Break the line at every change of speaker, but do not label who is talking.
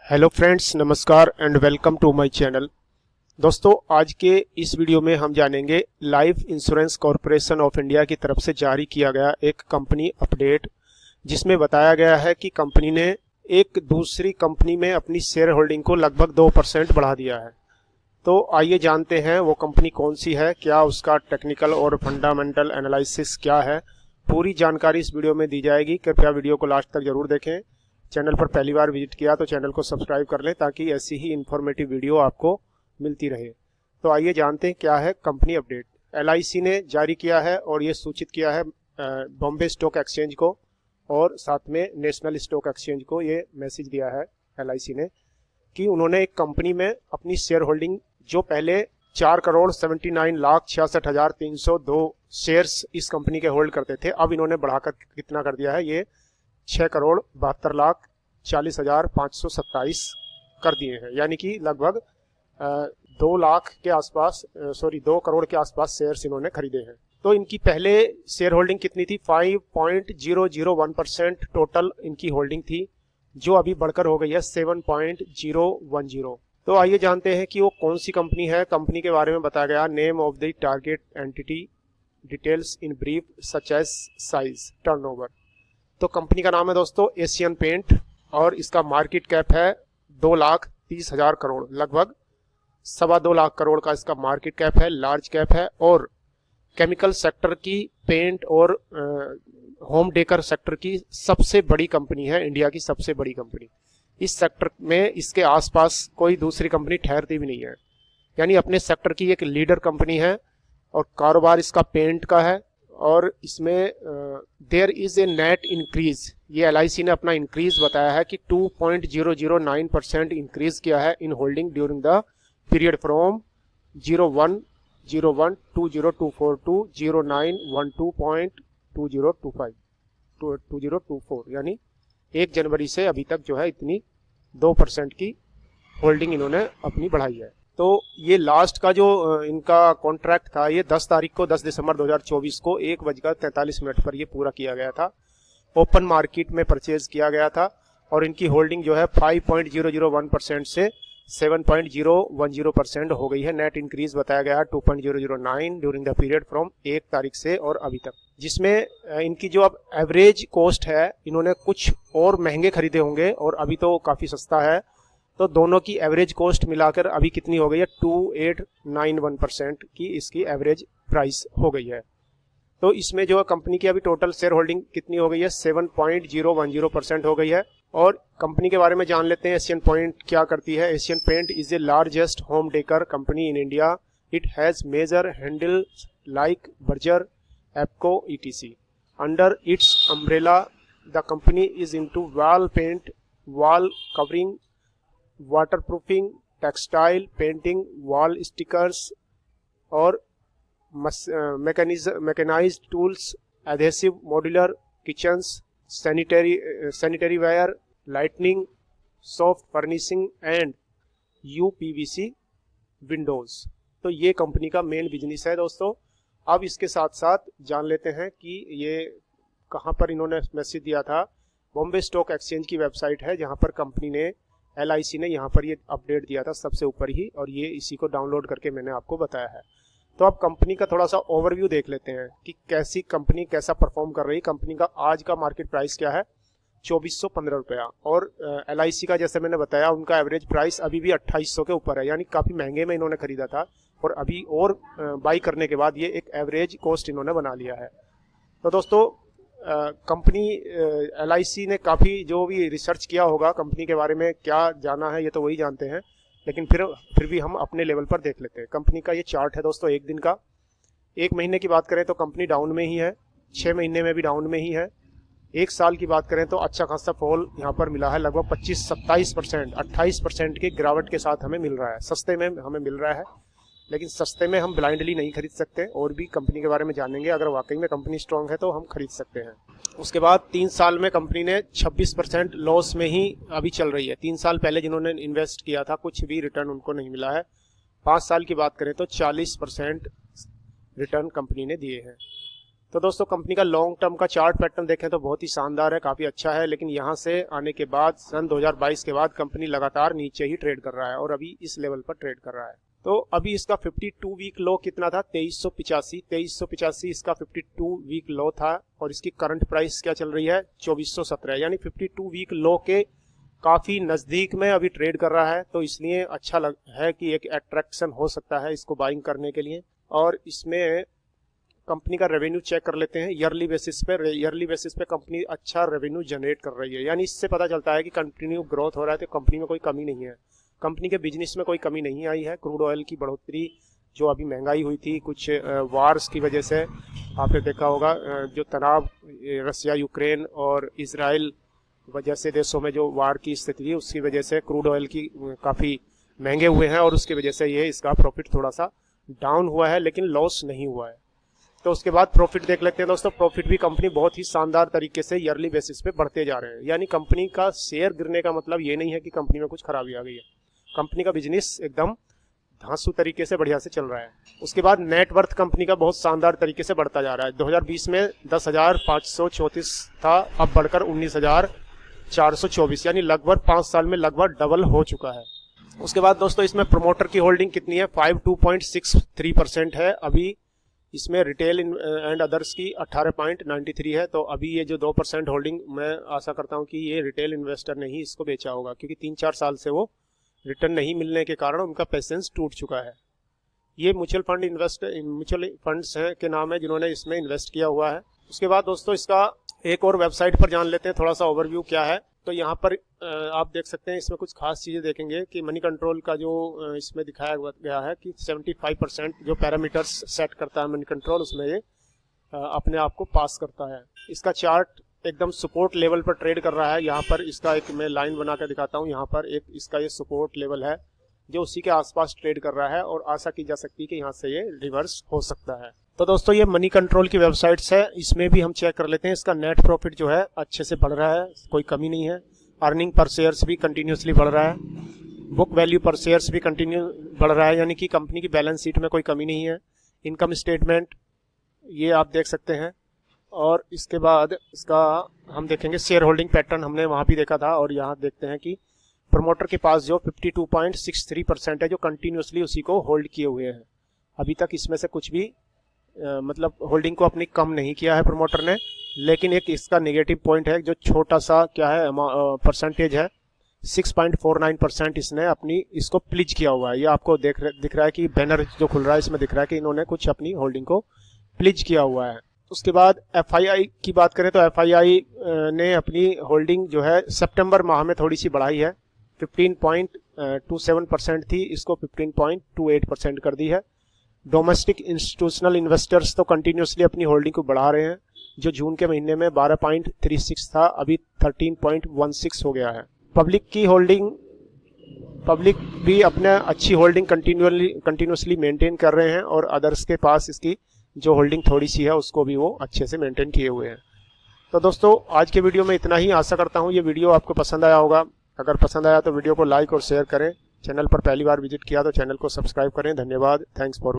Hello friends, नमस्कार and welcome to my channel. दोस्तों, आज के इस वीडियो में हम जानेंगे life insurance corporation of India की तरफ से जारी किया गया एक कंपनी अपडेट, जिसमें बताया गया है कि कंपनी ने एक दूसरी कंपनी में अपनी शेयर होल्डिंग को लगभग 2% बढ़ा दिया है। तो आइए जानते हैं वो कंपनी कौन सी है, क्या उसका टेक्निकल और फंडामेंटल एनालिसिस क्या है। पूरी जानकारी इस वीडियो में दी जाएगी। कृपया वीडियो को लास्ट तक जरूर देखें। चैनल पर पहली बार विजिट किया तो चैनल को सब्सक्राइब कर लें ताकि ऐसी ही इन्फॉर्मेटिव वीडियो आपको मिलती रहे। तो आइए जानते हैं क्या है कंपनी अपडेट। LIC ने जारी किया है और ये सूचित किया है बॉम्बे स्टॉक एक्सचेंज को और साथ में नेशनल स्टॉक एक्सचेंज को ये मैसेज दिया है LIC ने कि उन्होंने एक कंपनी में अपनी शेयर होल्डिंग जो पहले 4,79,66,302 शेयर्स इस कंपनी के होल्ड करते थे, अब इन्होंने बढ़ाकर कितना कर दिया है, ये 6,72,40,527 कर दिए हैं। यानी कि लगभग 2 लाख के आसपास 2 करोड़ के आसपास शेयर्स इन्होंने खरीदे हैं। तो इनकी पहले शेयर होल्डिंग कितनी थी? 5.001% टोटल इनकी होल्डिंग थी, जो अभी बढ़कर हो गई है 7.010। तो आइए जानते हैं कि वो कौन सी कंपनी है। कंपनी के बारे में बताया गया, name of the target entity, details in brief such as size, turnover. तो कंपनी का नाम है दोस्तों एशियन पेंट और इसका मार्केट कैप है 2,30,000 करोड़, लगभग 2.25 लाख करोड़ का इसका मार्केट कैप है, लार्ज कैप है। और केमिकल सेक्टर की, पेंट और होम डेकर सेक्टर की सबसे बड़ी कंपनी है, इंडिया की सबसे बड़ी कंपनी। इस सेक्टर में इसके आसपास कोई दूसरी कंपनी ठहरती भी नहीं है, यानी अपने सेक्टर की एक लीडर कंपनी है। और कारोबार इसका पेंट का है और इसमें there is a net increase. ये LIC ने अपना इंक्रीज बताया है कि 2.009% इंक्रीज किया है in holding during the period from 01/01/2024 to 09/12.2024, यानी 1 जनवरी से अभी तक जो है इतनी 2% की होल्डिंग इन्होंने अपनी बढ़ाई है। तो ये लास्ट का जो इनका कॉन्ट्रैक्ट था, ये 10 दिसंबर 2024 को 1:43 पर ये पूरा किया गया था। ओपन मार्केट में परचेज किया गया था और इनकी होल्डिंग जो है 5.001% से 7.010% हो गई है। नेट इंक्रीज बताया गया 2.009 ड्यूरिंग द पीरियड फ्रॉम 1 तारीख से और अभी तक, जिसमें इनकी जो अब एवरेज कॉस्ट है, इन्होंने कुछ और महंगे खरीदे होंगे और अभी तो काफी सस्ता है। तो दोनों की एवरेज कॉस्ट मिलाकर अभी कितनी हो गई है? 2,891% की इसकी एवरेज प्राइस हो गई है। तो इसमें जो कंपनी की अभी टोटल शेयर होल्डिंग कितनी हो गई है? 7.010% हो गई है। और कंपनी के बारे में जान लेते हैं, एशियन पेंट क्या करती है। Asian paint is a largest home decor company in India. It has major handle like Berger, Apco, etc. Under its umbrella the company is into wall paint, wall covering, waterproofing, textile painting, wall stickers और mechanised tools, adhesive, modular kitchens, sanitary ware, lightning, soft furnishing and UPVC windows. तो ये company का main business है दोस्तों। अब इसके साथ साथ जान लेते हैं कि ये कहाँ पर इन्होंने मैसेज दिया था। बॉम्बे स्टॉक एक्सचेंज की वेबसाइट है जहाँ पर कंपनी ने, LIC ने यहाँ पर ये अपडेट दिया था सबसे ऊपर ही, और ये इसी को डाउनलोड करके मैंने आपको बताया है। तो अब कंपनी का थोड़ा सा ओवरव्यू देख लेते हैं कि कैसी कंपनी कैसा परफॉर्म कर रही है। कंपनी का आज का मार्केट प्राइस क्या है? 2415 रुपया। और LIC का जैसे मैंने बताया, उनका एवरेज प्राइस अभी भी 2800 के ऊपर है, यानी काफ़ी महंगे में इन्होंने खरीदा था और अभी और बाई करने के बाद ये एक एवरेज कॉस्ट इन्होंने बना लिया है। तो दोस्तों, कंपनी LIC ने काफ़ी जो भी रिसर्च किया होगा कंपनी के बारे में, क्या जाना है ये तो वही जानते हैं, लेकिन फिर भी हम अपने लेवल पर देख लेते हैं। कंपनी का ये चार्ट है दोस्तों, एक दिन का। 1 महीने की बात करें तो कंपनी डाउन में ही है, 6 महीने में भी डाउन में ही है। 1 साल की बात करें तो अच्छा खासा फॉल यहाँ पर मिला है, लगभग 25-27%, 28% की गिरावट के साथ हमें मिल रहा है। सस्ते में हमें मिल रहा है, लेकिन सस्ते में हम ब्लाइंडली नहीं खरीद सकते। और भी कंपनी के बारे में जानेंगे, अगर वाकई में कंपनी स्ट्रांग है तो हम खरीद सकते हैं। उसके बाद 3 साल में कंपनी ने 26% लॉस में ही अभी चल रही है। 3 साल पहले जिन्होंने इन्वेस्ट किया था, कुछ भी रिटर्न उनको नहीं मिला है। 5 साल की बात करें तो 40% रिटर्न कंपनी ने दिए हैं। तो दोस्तों कंपनी का लॉन्ग टर्म का चार्ट पैटर्न देखें तो बहुत ही शानदार है, काफ़ी अच्छा है, लेकिन यहाँ से आने के बाद सन 2022 के बाद कंपनी लगातार नीचे ही ट्रेड कर रहा है और अभी इस लेवल पर ट्रेड कर रहा है। तो अभी इसका 52 वीक लो कितना था, 2385 इसका 52 वीक लो था और इसकी करंट प्राइस क्या चल रही है, 2417, यानी 52 वीक लो के काफ़ी नज़दीक में अभी ट्रेड कर रहा है। तो इसलिए अच्छा है कि एक अट्रैक्शन हो सकता है इसको बाइंग करने के लिए। और इसमें कंपनी का रेवेन्यू चेक कर लेते हैं ईयरली बेसिस पे कंपनी अच्छा रेवेन्यू जनरेट कर रही है, यानी इससे पता चलता है कि कंटिन्यू ग्रोथ हो रहा है, तो कंपनी में कोई कमी नहीं है, कंपनी के बिजनेस में कोई कमी नहीं आई है। क्रूड ऑयल की बढ़ोतरी, जो अभी महंगाई हुई थी कुछ वार्स की वजह से, आपने देखा होगा जो तनाव रसिया यूक्रेन और इजराइल वजह से देशों में जो वार की स्थिति थी, उसकी वजह से क्रूड ऑयल की काफ़ी महंगे हुए हैं और उसकी वजह से ये इसका प्रॉफिट थोड़ा सा डाउन हुआ है, लेकिन लॉस नहीं हुआ है। तो उसके बाद प्रॉफिट देख लेते हैं दोस्तों। प्रॉफिट भी कंपनी बहुत ही शानदार तरीके से ईयरली बेसिस पे बढ़ते जा रहे हैं, यानी कंपनी का शेयर गिरने का मतलब ये नहीं है कि कंपनी में कुछ खराबी आ गई है, कंपनी का बिजनेस एकदम धांसू तरीके से बढ़िया से चल रहा है। उसके बाद नेटवर्थ कंपनी का बहुत शानदार तरीके से बढ़ता जा रहा है। 2020 में 10,534 था, अब बढ़कर 19,424, यानी लगभग 5 साल में लगभग डबल हो चुका है। उसके बाद दोस्तों इसमें प्रमोटर की होल्डिंग कितनी है, 52.63% है अभी। इसमें रिटेल एंड अदर्स की 18.93 है। तो अभी ये जो 2% होल्डिंग, मैं आशा करता हूँ कि ये रिटेल इन्वेस्टर ने ही इसको बेचा होगा, क्योंकि 3-4 साल से वो रिटर्न नहीं मिलने के कारण उनका पेशेंस टूट चुका है। ये म्यूचुअल फंड्स हैं के नाम है जिन्होंने इसमें इन्वेस्ट किया हुआ है। उसके बाद दोस्तों इसका एक और वेबसाइट पर जान लेते हैं थोड़ा सा ओवरव्यू क्या है। तो यहाँ पर आप देख सकते हैं, इसमें कुछ खास चीज़ें देखेंगे कि मनी कंट्रोल का जो इसमें दिखाया गया है कि 75% जो पैरामीटर्स सेट करता है मनी कंट्रोल, उसमें ये अपने आप को पास करता है। इसका चार्ट एकदम सपोर्ट लेवल पर ट्रेड कर रहा है। यहाँ पर इसका एक मैं लाइन बना कर दिखाता हूँ, यहाँ पर एक इसका ये सपोर्ट लेवल है जो उसी के आसपास ट्रेड कर रहा है और आशा की जा सकती है कि यहाँ से ये रिवर्स हो सकता है। तो दोस्तों ये मनी कंट्रोल की वेबसाइट्स है, इसमें भी हम चेक कर लेते हैं। इसका नेट प्रॉफिट जो है अच्छे से बढ़ रहा है, कोई कमी नहीं है। अर्निंग पर शेयर्स भी कंटिन्यूसली बढ़ रहा है, बुक वैल्यू पर शेयर्स भी कंटिन्यू बढ़ रहा है, यानी कि कंपनी की बैलेंस शीट में कोई कमी नहीं है। इनकम स्टेटमेंट ये आप देख सकते हैं। और इसके बाद इसका हम देखेंगे शेयर होल्डिंग पैटर्न, हमने वहाँ भी देखा था, और यहाँ देखते हैं कि प्रमोटर के पास जो 52.63% है जो कंटिन्यूसली उसी को होल्ड किए हुए हैं। अभी तक इसमें से कुछ भी मतलब होल्डिंग को अपनी कम नहीं किया है प्रमोटर ने, लेकिन एक इसका नेगेटिव पॉइंट है जो छोटा सा क्या है परसेंटेज है, 6.49% इसने अपनी इसको प्लीज किया हुआ है। ये आपको दिख रहा है कि बैनर जो खुल रहा है इसमें दिख रहा है कि इन्होंने कुछ अपनी होल्डिंग को प्लीज किया हुआ है। उसके बाद FII की बात करें तो FII ने अपनी होल्डिंग जो है सितंबर माह में थोड़ी सी बढ़ाई है, 15.27% थी, इसको 15.28% कर दी है। डोमेस्टिक इंस्टीट्यूशनल इन्वेस्टर्स तो कंटिन्यूसली अपनी होल्डिंग को बढ़ा रहे हैं, जो जून के महीने में 12.36 था, अभी 13.16 हो गया है। पब्लिक भी अपने अच्छी होल्डिंग कंटिन्यूसली मेंटेन कर रहे हैं और अदर्स के पास इसकी जो होल्डिंग थोड़ी सी है उसको भी वो अच्छे से मेंटेन किए हुए हैं। तो दोस्तों आज के वीडियो में इतना ही। आशा करता हूँ ये वीडियो आपको पसंद आया होगा। अगर पसंद आया तो वीडियो को लाइक और शेयर करें। चैनल पर पहली बार विजिट किया तो चैनल को सब्सक्राइब करें। धन्यवाद। Thanks for